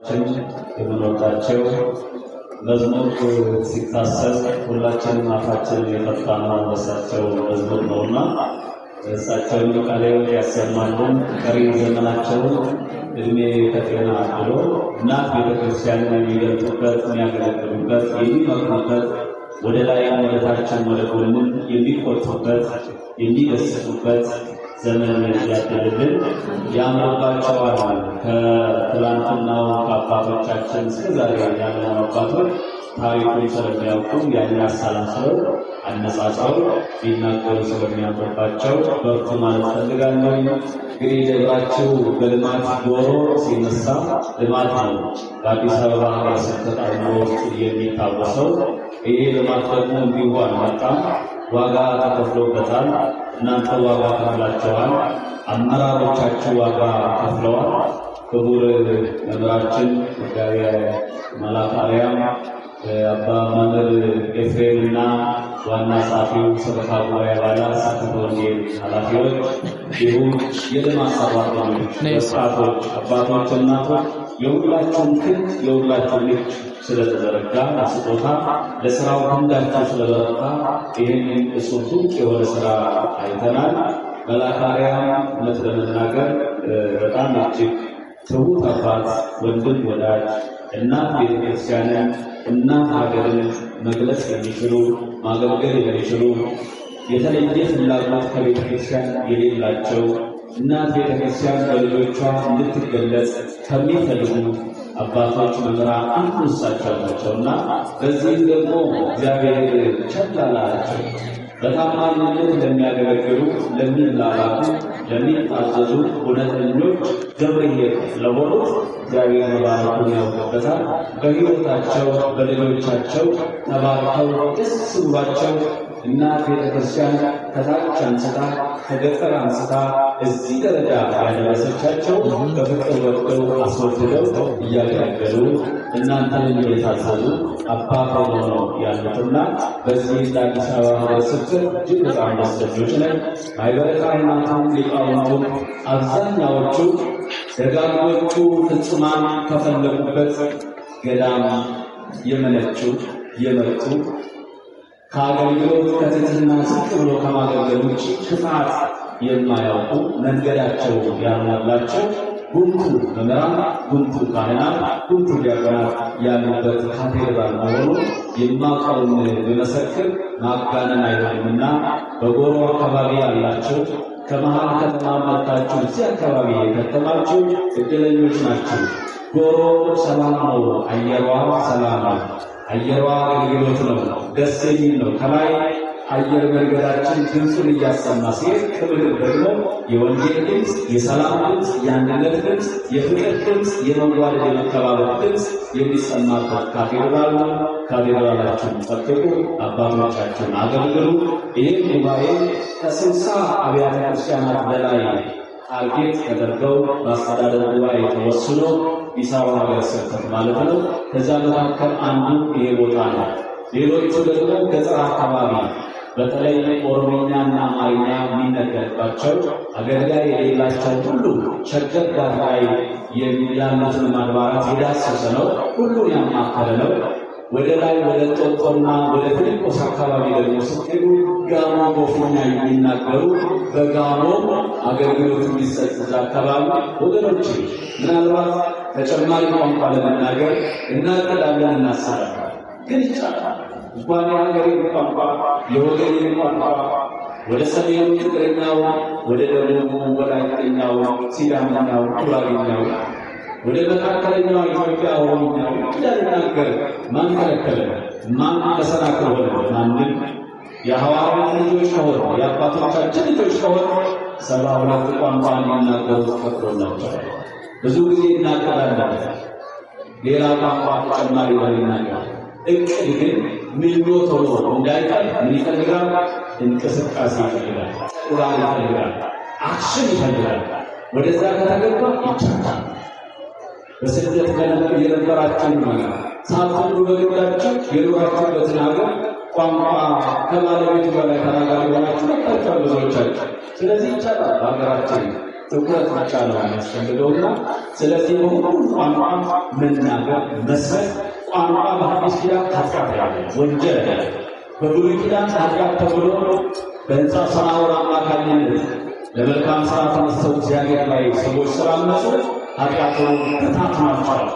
የምንወዳቸው መዝሙር ሲታሰብ ሁላችንም አፋችንን የፈታነው በእሳቸው መዝሙር ነውና እሳቸውን ቃለ ሕይወት ያሰማልን። ቀሪ ዘመናቸውን እድሜ ከጤና አድሎ እናት ቤተክርስቲያንን የሚገልጡበት፣ የሚያገለግሉበት፣ የሚመክሩበት፣ ወደ ላይ ወደ ታችም ወደ ጎንም የሚቆጡበት፣ የሚገስጹበት ዘመን ያደርግልን። ያምርባቸዋል። ከትላንትናው ከአባቶቻችን እስከ ዛሬ ያለን አባቶች ታሪኩን ስለሚያውቁ ያን አሰላስለው አነጻጽረው ቢናገሩ ስለሚያምርባቸው በርቱ ማለት ፈልጋለሁ። እንግዲህ ደብራችሁ በልማት ዶሮ ሲነሳ ልማት ነው በአዲስ አበባ ሀገረ ስብከት ውስጥ የሚታወሰው። ይሄ ልማት ደግሞ እንዲሁ አልመጣም፣ ዋጋ ተከፍሎበታል። እናንተ ዋጋ ከፍላችኋል። አመራሮቻችሁ ዋጋ ከፍለዋል። ክቡር መምህራችን መጋቤ መላከ አርያም አባ መምህር ኤፍሬምና ዋና ጸሐፊው ሰበካ ጉባኤ አባላት፣ ስብከተ ወንጌል ኃላፊዎች፣ እንዲሁም የልማት ሰራተኞች፣ ወጣቶች፣ አባቶች፣ እናቶች የሁላችሁም ክንድ የሁላችሁም ልጅ ስለተዘረጋ ስጦታ ለስራው ክንዳችሁ ስለበረታ ይህንን እሱን ድንቅ የሆነ ስራ አይተናል። መላከ አርያም እውነት ለመናገር በጣም እጅግ ትሁት አባት፣ ወንድም ወዳጅ፣ እናት ቤተክርስቲያንን እናት ሀገርን መግለጽ የሚችሉ ማገልገል የሚችሉ የተለየ ፍላጎት ከቤተክርስቲያን የሌላቸው እናት ቤተክርስቲያን በልጆቿ እንድትገለጽ ከሚፈልጉ አባቶች መምህራን አንዱ እሳቸው ናቸውና በዚህም ደግሞ እግዚአብሔር ቸል አላላቸው። በታማኝነት ለሚያገለግሉ፣ ለሚላላኩ፣ ለሚታዘዙ እውነተኞች ገብርኄር ለሆኑት እግዚአብሔር መባረኩን ያውቅበታል። በሕይወታቸው በልጆቻቸው ተባርከው ደስ ብሏቸው እናት ቤተክርስቲያን ከታች አንስታ ከገጠር አንስታ እዚህ ደረጃ ያደረሰቻቸው በፍቅር ወጥተው አስወጥተው እያገለገሉ እናንተንም እየታዘዙ አባት ሆነው ያሉትና በዚህ ለአዲስ አበባ ሀገረ ስብከት እጅግ በጣም ደስተኞች ነን። ማኅበረ ካህናቱም ሊቃውንቱም አብዛኛዎቹ ደጋጎቹ ፍጹማን ከፈለጉበት ገዳም የመነጩ የመጡ ከአገልግሎት ከትሕትና ዝቅ ብሎ ከማገልገል ውጭ ክፋት የማያውቁ መንገዳቸው ያልሞላቸው ጉንቱ መምህራን፣ ጉንቱ ካህናት፣ ጉንቱ ዲያቆናት ያሉበት ካቴድራል መሆኑ የማውቀውን በመሰክር ማጋነን አይሆንምና በጎሮ አካባቢ ያላቸው ከመሃል ከተማ መጥታችሁ እዚህ አካባቢ የከተማችሁ እድለኞች ናቸው። ጎሮ ሰላም ነው፣ አየሯ ሰላም ነው። አየሯ አገልግሎት ነው፣ ደስ የሚል ነው። ከላይ አየር መንገዳችን ድምፁን እያሰማ ሲሄድ ከምድር ደግሞ የወንጌል ድምፅ፣ የሰላም ድምፅ፣ የአንድነት ድምፅ፣ የፍቅር ድምፅ፣ የመዋደድ የመከባበር ድምፅ የሚሰማበት ካቴድራል ነው። ካቴድራላችሁን ጠብቁ፣ አባቶቻችሁን አገልግሉ። ይህ ጉባኤ ከ60 አብያተ ክርስቲያናት በላይ ታርጌት ተደርገው በአስተዳደር ጉባኤ ተወስኖ አዲስ አበባ ሀገረ ስብከት ማለት ነው። ከዛ መካከል አንዱ ይሄ ቦታ ነው። ሌሎቹ ደግሞ ገጠር አካባቢ በተለይ ኦሮሞኛና አማርኛ የሚነገርባቸው አገልጋይ የሌላቸው ሁሉ ሸገር ዳር ላይ ያሉትን አድባራት የዳሰሰ ነው። ሁሉን ያማከለ ነው። ወደ ላይ ወደ ጦጦና ወደ ፊልጶስ አካባቢ ደግሞ ስትሄዱ ጋሞ ጎፎኛ የሚናገሩ በጋሞ አገልግሎት የሚሰጥ አካባቢ ወገኖች ምናልባት ተጨማሪ ቋንቋ ለመናገር እናቅዳለን፣ እናስባለን። ግን ይቻላል። እንኳን የሀገሬ ቋንቋ የወገኔ ቋንቋ ወደ ሰሜኑ ትግርኛው፣ ወደ ደቡቡ ወላይትኛው፣ ሲዳምኛው፣ ጉራጌኛው፣ ወደ መካከለኛው ኢትዮጵያ ኦሮምኛው እንዳልናገር ማን ከለከለ? ማን ተሰናክሎ ሆነ? ማንም። የሐዋርያት ልጆች ከሆኑ የአባቶቻችን ልጆች ከሆኑ 72 ቋንቋ እንዲናገሩ ተፈቅዶላቸዋል። ብዙ ጊዜ እናቀዳለን ሌላ ቋንቋ ተጨማሪ ለሚናገር እቅድ ግን ምኞት ሆኖ እንዳይቀር ምን ይፈልጋል? እንቅስቃሴ ይፈልጋል፣ ቁራን ይፈልጋል፣ አክሽን ይፈልጋል። ወደዛ ከተገባ ይቻላል። በስደት የነበራችሁ ሳትወዱ በግዳችሁ የኖራችሁበትን ሀገር ቋንቋ ከባለቤቱ በላይ ተናጋሪ ሆናችሁ መጣችሁ ብዙዎቻችሁ። ስለዚህ ይቻላል በሀገራችን ትኩረት ብቻ ነው የሚያስፈልገውና ስለዚህ ሁሉም ቋንቋ መናገር መስበክ ቋንቋ በሐዲስ ኪዳን ኃጢአት ያለ ወንጀል በብሉይ ኪዳን ኃጢአት ተብሎ በሕንፃ ሰናዖር አማካኝነት ለመልካም ሥራ ተነስተው እግዚአብሔር ላይ ሰዎች ስላመፁ ኃጢአቱ ተታትሟቸዋል።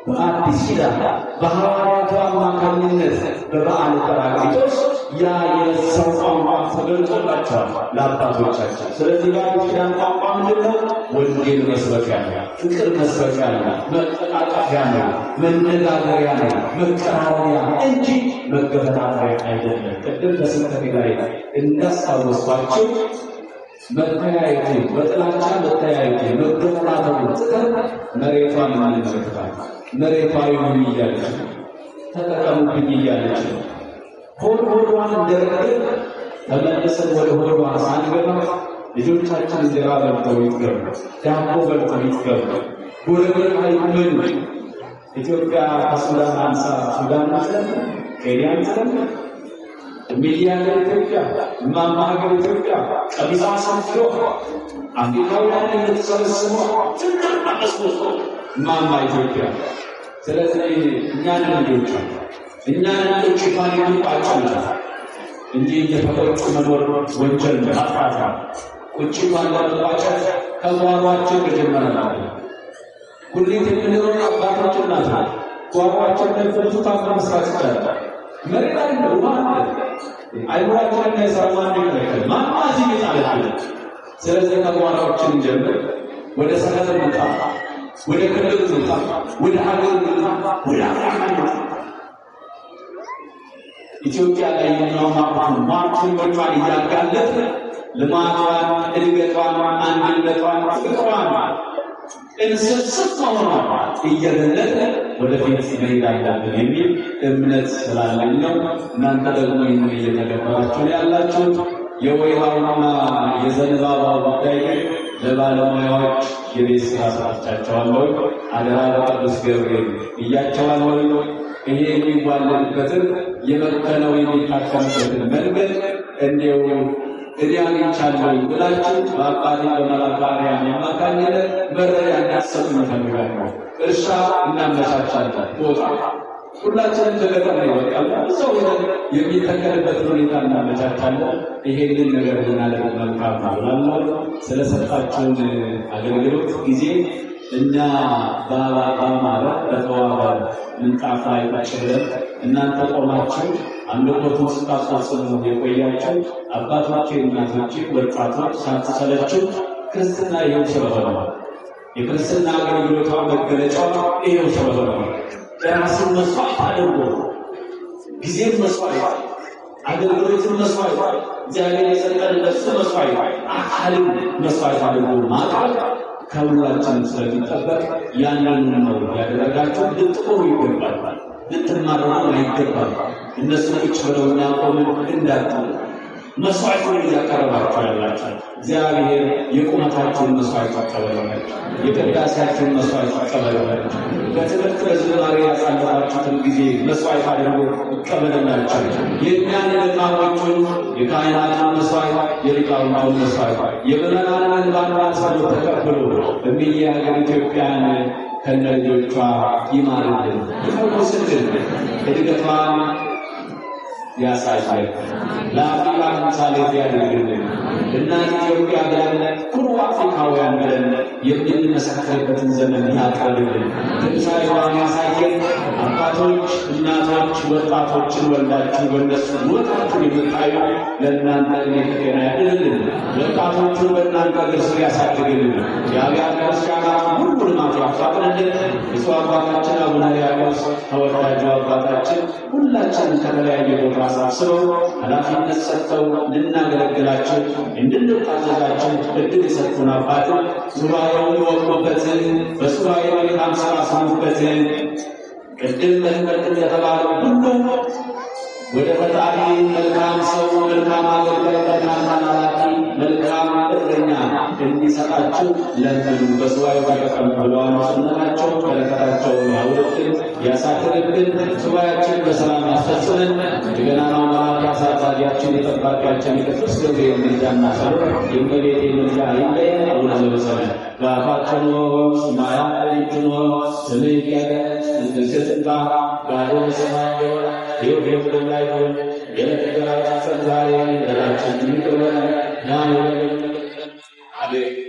በአዲስ ኪዳን በሐዋርያቱ አማካኝነት በበዓለ ጰራቅሊጦስ ያ የሰው ቋንቋ ተገልጾላቸዋል ለአባቶቻችን። ስለዚህ በአዲስ ኪዳን ቋንቋ ምንድነው? ወንጌል መስበኪያ ነው፣ ፍቅር መስበኪያ ነው፣ መጠቃቀፊያ ነው፣ መነጋገሪያ ነው፣ መቀራረቢያ እንጂ መገፈታተሪያ አይደለም። ቅድም በስብከቴ ላይ እንዳስታወስኳቸው መተያየቱ በጥላቻ መተያየቱ መገፈታተሩ ጥቅም መሬቷን እንመለከታለን። መሬቷ ይሁን እያለች ተጠቀሙብኝ እያለች ሆዷን እንደረገጥ ተመልሰን ወደ ሆዷ ሳንገባ ልጆቻችን እንጀራ በልተው ይትገቡ፣ ዳቦ በልተው ይትገቡ፣ ጎረቤት አይመኑ። ኢትዮጵያ ከሱዳን አንሳ ሱዳን መስለም ኬንያ መስለም ሚዲያ ኢትዮጵያ እማማ ሀገር ኢትዮጵያ ቀሚሳ ሰንፍሮ አፍሪካውያን የተሰበሰቡ ትልቅ መስሎት እማማ ኢትዮጵያ። ስለዚህ እኛን ልጆች ሽፋን ይባጫላል እንጂ እየተቆጩ መኖር ወንጀል ኃጢአት ነው። ቁጭ ባለባጨት ከጓሯችን መጀመሪያ ነው። ሁሌት የምንኖር አባቶች እናት ጓሯችን ለፍልፍታ መስራት ይችላል። መሬት አለ ውሃ አለ አይሁዳችን የሰራማን ይከለከል ማማዚ ይጣላል። ስለዚህ ከጓሯችን ጀምር ወደ ሰላም እንጣ ወደ ክልል እንጣ ወደ ሀገር እንጣ ወደ አፍሪካ ኢትዮጵያ ላይ የሚያማማሩ ማርኮችን እያጋለጠ ልማቷን እድገቷን አንድነቷን ፍቅሯን እንስስት መሆኗን እየገለጠ ወደፊት መሄድ አለብን የሚል እምነት ስላለኝ ነው። እናንተ ደግሞ ይህን እየተገበራችሁ ያላችሁት የወይራውና የዘንባባው ጉዳይ ለባለሙያዎች የቤት ስራ ሰጥቻቸዋለሁ። አደራ ለቅዱስ ገብርኤል ብያቸዋለሁ። ይሄ የሚዋለድበትን የመከነው የሚታከምበትን መንገድ እንዲው እኔ አግኝቻለሁ ብላችሁ በአባቴ በመልአከ ማርያም አማካኝነት መረጃ እንዲያሰጡኝ እፈልጋለሁ። እርሻ እናመቻቻለን። ቦታ ሁላችንም ተገጠር ነው ይወጣል። ሰው የሚተከልበት ሁኔታ እናመቻቻለን። ይሄንን ነገር ልናደርግ መልካም ነው እላለሁ። ስለሰጣችሁን አገልግሎት ጊዜ እኛ በአማረ በተዋበ ምንጣፍ ላይ ቁጭ ብለን እናንተ ቆማችሁ አምልኮቱን ስታስፈጽሙ የቆያችሁ አባቶቼ፣ እናቶቼ፣ ወጣቶች ሳትሰለችሁ ክርስትና ይኸው ስለሆነ የክርስትና አገልግሎቷ መገለጫዋ ይኸው ስለሆነ ራስን መስዋዕት አድርጎ ጊዜን መስዋዕት አገልግሎትን መስዋዕት እግዚአብሔር የሰጠን ለሱ መስዋዕት አካልን መስዋዕት አድርጎ ማቅረብ ከሁላችን ስለሚጠበቅ ያንን ነው ያደረጋችሁ። ልትቆሩ ይገባል፣ ልትማረሩ አይገባል። እነሱ ቁጭ ብለው እኛ ቆመን እንዳትሉ መስዋዕቱን እያቀረባችሁ ያላችሁ እግዚአብሔር የቁመታችሁን መስዋዕት ይቀበላችሁ፣ የቅዳሴያችሁን መስዋዕት ይቀበላችሁ። በትምህርት በዝማሬ ያሳለፋችሁትን ጊዜ መስዋዕት አድርጎ ይቀበላችሁ። የእኛን ልቃዎቹን የካህናቱን መስዋዕት የሊቃውንቱን መስዋዕት የምዕመናንን ባንዳ ጸሎት ተቀብሎ እምዬ ሀገር ኢትዮጵያን ከነልጆቿ ይማርልን፣ ይፈውስልን፣ እድገቷን ያሳያል፣ ለአፍሪካ ምሳሌ ያድርግልን። እናት ኢትዮጵያ ብለን ኩሩ አፍሪካውያን ብለን የምንመሰክርበትን ዘመን ያቅርብልን። ትንሣኤዋን ያሳየን። አባቶች፣ እናቶች ወጣቶችን ወልዳችሁ በእነሱ ወጣቱን የምታዩ ለእናንተ ጤና ያድልልን። ወጣቶቹን በእናንተ እግር ስር ያሳድግልን። የአብያተ ክርስቲያናት ሁሉ ልማት ያፋጥንልን። ብፁዕ አባታችን አቡነ ሕርያቆስ ተወዳጁ አባታችን ሁላችንን ከተለያየ ቦታ አሳስበው ኃላፊነት ሰጥተው ልናገለግላቸው እንድንታዘዛቸው እድል የሰጡን አባት ሱባኤውን የወቁበትን በሱባኤ መልካም ሥራ ሰሙበትን ቅድም በትምህርት እንደተባለው ሁሉ ወደ ፈጣሪ መልካም ሰው፣ መልካም አገልጋይ፣ መልካም ተላላኪ፣ መልካም እረኛ እንዲሰጣችሁ ለምኑ። በሱባኤው ተቀበሉ ብለዋል። ስነታቸው በረከታቸውን ያውርድ። ጸሎትን ያሳድርብን። ሱባኤያችን በሰላም ያስፈጽመን። የገናናው መልአክ አሳዳጊያችን የጠባቂያችን የቅዱስ ገብርኤል ምልጃና ጸሎት የእመቤቴ ምልጃ አይለየን። አቡነ ዘበሰማያት በአፋችን ሆይ ሰማያት ትኖር ስምህ ይቀደስ መንግሥትህ ትምጣ ፈቃድህ በሰማይ እንደሆነ እንዲሁም በምድር ላይ ትሁን። የዕለት እንጀራችንን ዛሬ በደላችንን ይቅር በለን እኛም የበደሉንን አቤቱ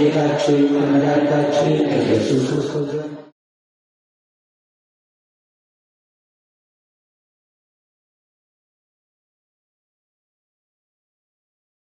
ጌታችን መድኃኒታችን ኢየሱስ ክርስቶስ